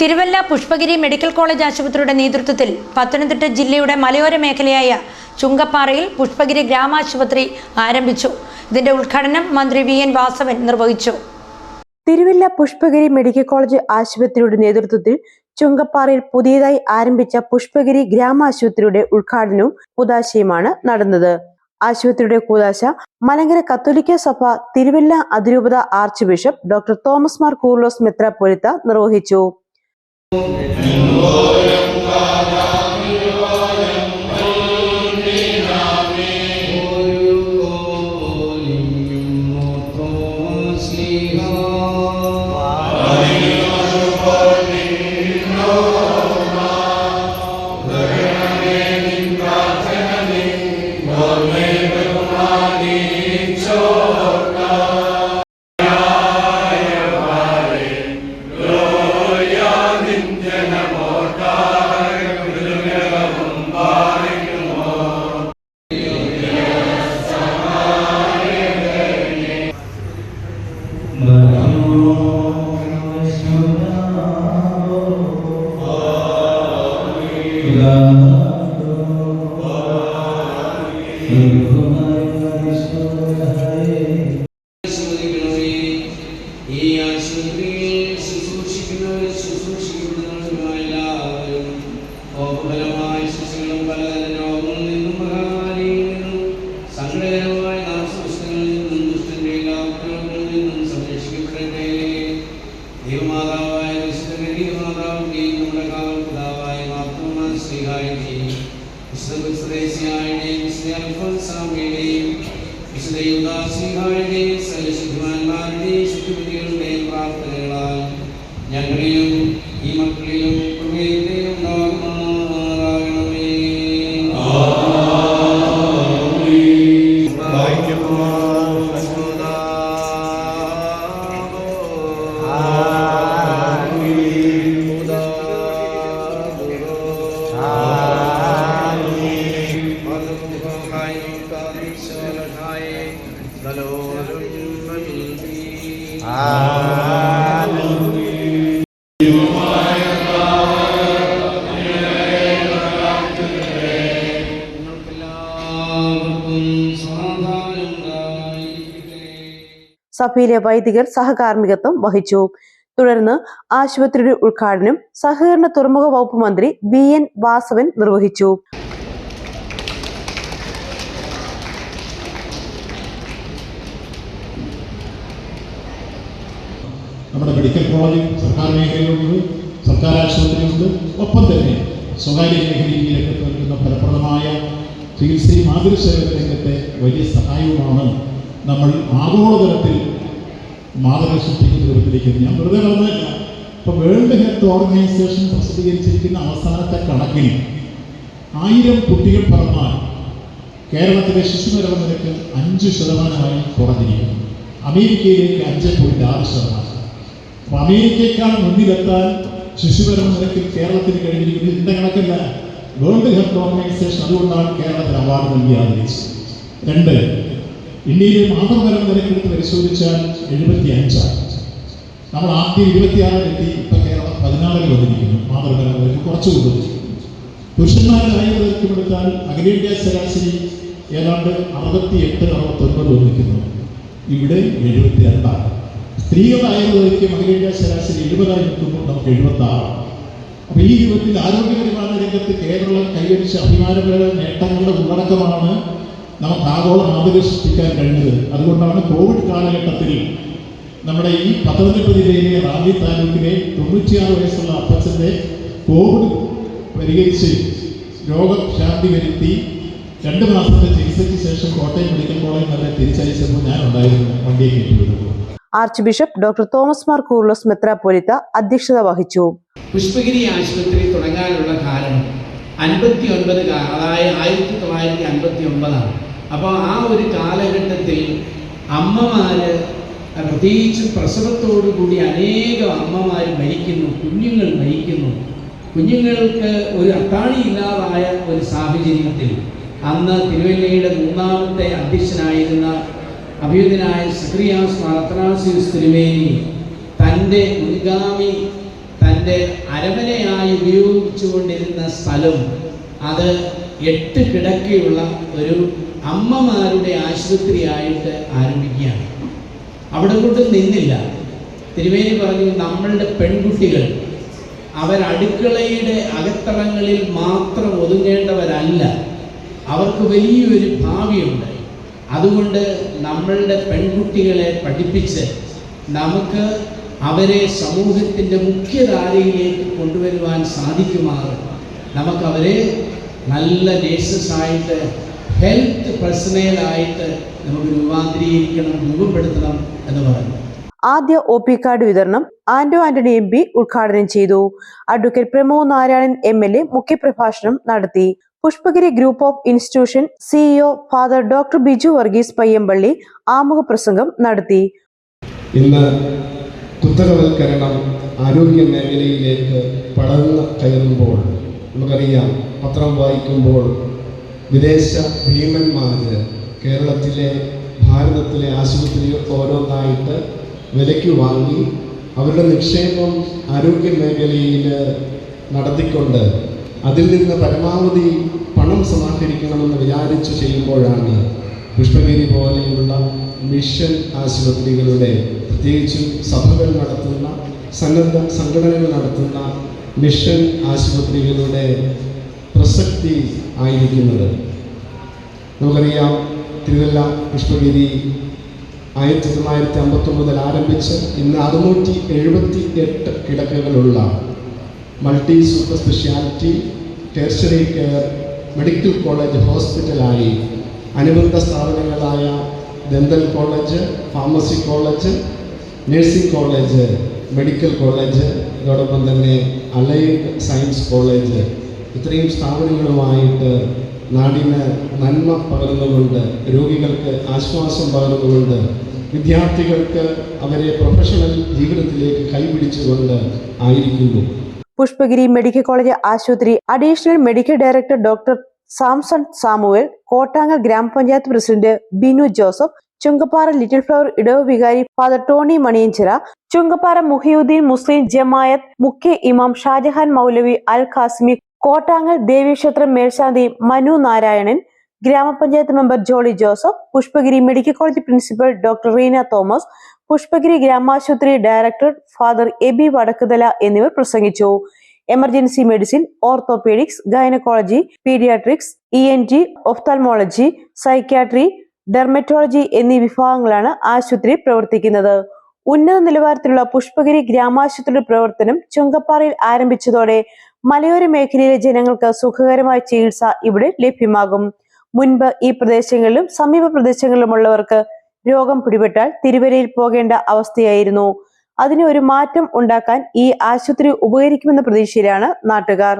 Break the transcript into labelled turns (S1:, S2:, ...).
S1: Thiruvalla Pushpagiri medical college ആശുപത്രിയുടെ നേതൃത്വത്തിൽ പത്തനംതിട്ട ജില്ലയുടെ മലയോര മേഖലയായ ചുങ്കപ്പാറയിൽ പുഷ്പഗിരി ഗ്രാമാശുപത്രി ആരംഭിച്ചു. ഇതിന്റെ ഉദ്ഘാടനം മന്ത്രി വി.എൻ. വാസവൻ നിർവഹിച്ചു.
S2: തിരുവല്ല പുഷ്പഗിരി മെഡിക്കൽ കോളേജ് ആശുപത്രിയുടെ നേതൃത്വത്തിൽ ചുങ്കപ്പാറയിൽ പുതിയതായി ആരംഭിച്ച പുഷ്പഗിരി ഗ്രാമാശുപത്രിയുടെ ഉദ്ഘാടനവും കൂദാശയുമാണ് നടന്നത്. ആശുപത്രിയുടെ കൂദാശ മലങ്കര കത്തോലിക്ക സഭ തിരുവല്ല അതിരൂപത arch bishop doctor Thomas Mar Koorilos മെത്രാപ്പോലീത്ത നിർവഹിച്ചു.
S3: ഞങ്ങളിലും ഈ മക്കളിലും
S2: സഭയിലെ വൈദികർ സഹകാർമ്മികത്വം വഹിച്ചു. തുടർന്ന് ആശുപത്രിയുടെ ഉദ്ഘാടനം സഹകരണ തുറമുഖ വകുപ്പ് മന്ത്രി വി.എൻ. വാസവൻ നിർവഹിച്ചു.
S4: നമ്മുടെ മെഡിക്കൽ കോളേജ് സർക്കാർ മേഖലയിലുണ്ട്, സർക്കാർ ആശുപത്രിയുണ്ട്, ഒപ്പം തന്നെ സ്വകാര്യ മേഖലയിലേക്ക് നൽകുന്ന ഫലപ്രദമായ ചികിത്സയും മാതൃസേവന രംഗത്തെ വലിയ സഹായവുമാണ് നമ്മൾ ആഗോളതലത്തിൽ മാതൃക സൃഷ്ടിക്കുന്ന തരത്തിലേക്ക്. ഞാൻ വെറുതെ പറഞ്ഞില്ല. ഇപ്പോൾ വേൾഡ് ഹെൽത്ത് ഓർഗനൈസേഷൻ പ്രസിദ്ധീകരിച്ചിരിക്കുന്ന അവസാനത്തെ കണക്കിൽ 1000 കുട്ടികൾ പിറന്നാൽ കേരളത്തിലെ ശിശുമരണ നിരക്ക് 5% കുറഞ്ഞിരിക്കുന്നു. അമേരിക്കയിലേക്ക് 5.6%. അപ്പോൾ അമേരിക്കയെക്കാൾ മുന്നിലെത്താൻ ശിശുമരണ നിരക്കിൽ കേരളത്തിന് കഴിഞ്ഞിരിക്കുന്നത് ഇതിൻ്റെ കണക്കല്ല, വേൾഡ് ഹെൽത്ത് ഓർഗനൈസേഷൻ. അതുകൊണ്ടാണ് കേരളത്തിന് അവാർഡ് നൽകി ആദരിച്ചത്. 2, ഇന്ത്യയിലെ മാതൃമരണ നിരക്കെടുത്ത് പരിശോധിച്ചാൽ 75. നമ്മൾ ആദ്യം 26-ലെത്തി, ഇപ്പം കേരളം 14 വന്നിരിക്കുന്നു. മാതൃമരണ നിരക്ക് കുറച്ച് കൂടുതൽ. പുരുഷന്മാരുടെ ആയുർദൈർഘ്യം എടുത്താൽ അഖിലേന്ത്യാ ശരാശരി ഏതാണ്ട് 68-69 വന്നിരിക്കുന്നു. ഇവിടെ 72. സ്ത്രീകളുടെ ആയുർദൈർഘ്യം അഖിലേന്ത്യാ ശരാശരി 70 നിൽക്കുമ്പോൾ നമുക്ക് 76. അപ്പോൾ ഈ രൂപത്തിൽ ആരോഗ്യപരിപാലന രംഗത്ത് കേരളം കൈവരിച്ച അഭിമാനപര നേട്ടങ്ങളുടെ ഉള്ളടക്കമാണ് നമുക്ക് ആഗോള മാതൃക സൃഷ്ടിക്കാൻ കഴിഞ്ഞത്. അതുകൊണ്ടാണ് കോവിഡ് കാലഘട്ടത്തിൽ നമ്മുടെ ഈ പത്തനംതിട്ട ജില്ലയിലെ റാന്നി താലൂക്കിലെ 96 വയസ്സുള്ള അപ്പച്ചൻ്റെ കോവിഡ് പരിഹരിച്ച് രോഗശാന്തി വരുത്തി 2 മാസത്തെ ചികിത്സയ്ക്ക് ശേഷം കോട്ടയം മെഡിക്കൽ കോളേജ് വരെ തിരിച്ചയച്ചപ്പോൾ ഞാൻ ഉണ്ടായിരുന്നു, വണ്ടിയെ കയറ്റിവിടുന്നു.
S2: Archbishop doctor Thomas Mar Koorilos മെത്രാപ്പോലീത്ത അധ്യക്ഷത വഹിച്ചു.
S3: പുഷ്പഗിരി ആശുപത്രി തുടങ്ങാനുള്ള കാരണം 59, അതായത് 1959. അപ്പോൾ ആ ഒരു കാലഘട്ടത്തിൽ അമ്മമാര്, പ്രത്യേകിച്ച് പ്രസവത്തോടുകൂടി അനേകം അമ്മമാർ മരിക്കുന്നു, കുഞ്ഞുങ്ങൾ മരിക്കുന്നു. കുഞ്ഞുങ്ങൾക്ക് ഒരു അത്താണിയില്ലാതായ ഒരു സാഹചര്യത്തിൽ അന്ന് തിരുവല്ലയുടെ 3ാമത്തെ അധ്യക്ഷനായിരുന്ന അഭിയുതനായ സക്രിയാസ് മാർ അത്തനാസിയോസ് തിരുമേനി തൻ്റെ മുൻഗാമി, തൻ്റെ അരമനയായി ഉപയോഗിച്ചുകൊണ്ടിരുന്ന സ്ഥലം അത് 8 കിടക്കയുള്ള ഒരു അമ്മമാരുടെ ആശുപത്രിയായിട്ട് ആരംഭിക്കുകയാണ്. അവിടെ കൊണ്ട് നിന്നില്ല. തിരുമേനി പറഞ്ഞു, നമ്മളുടെ പെൺകുട്ടികൾ അവരടുക്കളയുടെ അകത്തളങ്ങളിൽ മാത്രം ഒതുങ്ങേണ്ടവരല്ല, അവർക്ക് വലിയൊരു ഭാവിയുണ്ട്. അതുകൊണ്ട് നമ്മളുടെ പെൺകുട്ടികളെ പഠിപ്പിച്ച് നമുക്ക് അവരെ സമൂഹത്തിൻ്റെ മുഖ്യധാരയിലേക്ക് കൊണ്ടുവരുവാൻ സാധിക്കുമാറ് നമുക്കവരെ നല്ല നേഴ്സസായിട്ട്, ഹെൽത്ത് പേഴ്സണലായിട്ട് നമുക്ക് രൂപപ്പെടുത്തണം എന്ന് പറഞ്ഞു.
S2: ആദ്യ OP കാർഡ് വിതരണം ആന്റോ ആന്റണി MP ഉദ്ഘാടനം ചെയ്തു. അഡ്വക്കേറ്റ് പ്രമോദ് നാരായണൻ MLA മുഖ്യപ്രഭാഷണം നടത്തി. Pushpagiri group of institution CEO father doctor Biju Varghese Payyampally ആമുഖ പ്രസംഗം നടത്തി.
S5: ഇന്ന് കുത്തകവൽക്കരണം ആരോഗ്യ മേഖലയിലേക്ക് പടർന്നു കയറുമ്പോൾ നമുക്കറിയാം, പത്രം വായിക്കുമ്പോൾ വിദേശ ഭീമന്മാര് ഭാരതത്തിലെ ആശുപത്രി ഓരോന്നായിട്ട് വിലയ്ക്ക് വാങ്ങി അവരുടെ നിക്ഷേപം ആരോഗ്യ മേഖലയിൽ നടത്തിക്കൊണ്ട് അതിൽ നിന്ന് പരമാവധി പണം സമാഹരിക്കണമെന്ന് വിചാരിച്ചു ചെയ്യുമ്പോഴാണ് പുഷ്പഗിരി പോലെയുള്ള മിഷൻ ആശുപത്രികളുടെ, പ്രത്യേകിച്ചും സഭകൾ നടത്തുന്ന, സന്നദ്ധ സംഘടനകൾ നടത്തുന്ന മിഷൻ ആശുപത്രികളുടെ പ്രസക്തി ആയിരിക്കുന്നത്. നമുക്കറിയാം, തിരുവല്ല പുഷ്പഗിരി 1959 ആരംഭിച്ച് ഇന്ന് 678 കിടക്കകളുള്ള multi super speciality tertiary care medical college ഹോസ്പിറ്റലായി അനുബന്ധ സ്ഥാപനങ്ങളായ dental college, pharmacy college, nursing college, medical college, അതോടൊപ്പം തന്നെ അലൈഡ് സയൻസ് കോളേജ്, ഇത്രയും സ്ഥാപനങ്ങളുമായിട്ട് നാടിന് നന്മ പകർന്നുകൊണ്ട്, രോഗികൾക്ക് ആശ്വാസം പകർന്നുകൊണ്ട്, വിദ്യാർത്ഥികൾക്ക് അവരെ പ്രൊഫഷണൽ ജീവിതത്തിലേക്ക് കൈപിടിച്ചുകൊണ്ട് ആയിരിക്കുന്നു.
S2: പുഷ്പഗിരി മെഡിക്കൽ കോളേജ് ആശുപത്രി additional medical director doctor Samson Samuel, Kottangal gramapanchayat president Binu Joseph, Chunkappara little flower ഇടവ് വികാരി ഫാദർ ടോണി മണിയഞ്ചിറ, ചുങ്കപ്പാറ മുഹിയുദ്ദീൻ മുസ്ലിം ജമായത്ത് മുഖ്യ ഇമാം ഷാജഹാൻ മൗലവി അൽ ഖാസിമി, കോട്ടാങ്ങൽ ദേവീക്ഷേത്രം മേൽശാന്തി Manu Narayanan, gramapanchayat member Jolly Joseph, Pushpagiri medical college principal doctor Reena Thomas, Pushpagiri ഗ്രാമാശുപത്രി ഡയറക്ടർ ഫാദർ എബി വടക്കുതല എന്നിവർ പ്രസംഗിച്ചു. Emergency medicine, orthopaedics, gynaecology, paediatrics, ENT, ophthalmology, psychiatry, dermatology എന്നീ വിഭാഗങ്ങളാണ് ആശുപത്രി പ്രവർത്തിക്കുന്നത്. ഉന്നത നിലവാരത്തിലുള്ള പുഷ്പഗിരി ഗ്രാമാശുപത്രിയുടെ പ്രവർത്തനം ചുങ്കപ്പാറയിൽ ആരംഭിച്ചതോടെ മലയോര മേഖലയിലെ ജനങ്ങൾക്ക് സുഖകരമായ ചികിത്സ ഇവിടെ ലഭ്യമാകും. മുൻപ് ഈ പ്രദേശങ്ങളിലും സമീപ പ്രദേശങ്ങളിലുമുള്ളവർക്ക് രോഗം പിടിപെട്ടാൽ തിരുവല്ലയിൽ പോകേണ്ട അവസ്ഥയായിരുന്നു. അതിന് ഒരു മാറ്റം ഉണ്ടാക്കാൻ ഈ ആശുപത്രി ഉപകരിക്കുമെന്ന പ്രതീക്ഷയിലാണ് നാട്ടുകാർ.